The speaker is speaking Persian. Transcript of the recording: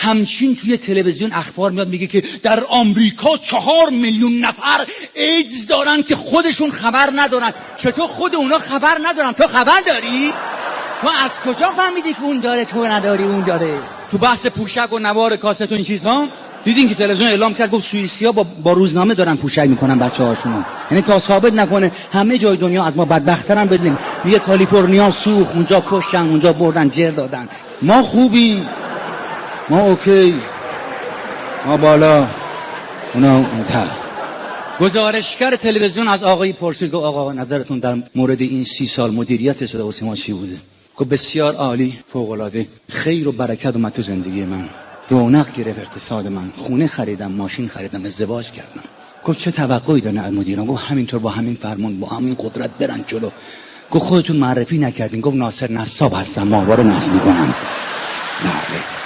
همچین توی تلویزیون اخبار میاد میگه که در آمریکا 4 میلیون نفر ایدز دارن که خودشون خبر ندارن. چطور خود اونا خبر ندارن؟ تو خبر داری؟ تو از کجا فهمیدی که اون داره تو نداری اون داره؟ تو بحث پوشک و نوار کاست و این چیزها دیدین که تلویزیون اعلام کرد گفت سوئیسیا با روزنامه دارن پوشک میکنن بچه‌هاشونو. یعنی تا ثابت نکنه همه جای دنیا از ما بدبخترن بدلیم. میگه کالیفرنیا سوخت، اونجا کشتن، اونجا بردن جر دادن. ما خوبیم، ما اوکی، ما بالا، اونا اون ته. گزارشگر تلویزیون از آقایی پرسید گفت آقا نظرتون در مورد این 30 سال مدیریت صدا و سیما چی بوده؟ گفت بسیار عالی، فوق‌العاده، خیر و برکت اومد تو زندگی من، رونق گرفت اقتصاد من، خونه خریدم، ماشین خریدم، ازدواج کردم. گفت چه توقعی دارن از مدیران؟ گفت همینطور با همین فرمان با همین قدرت برن جلو. گفت خودتون معرفی نکردین؟ گفت ناصر نصاب هستم، ماهواره نصب میکنم. بله.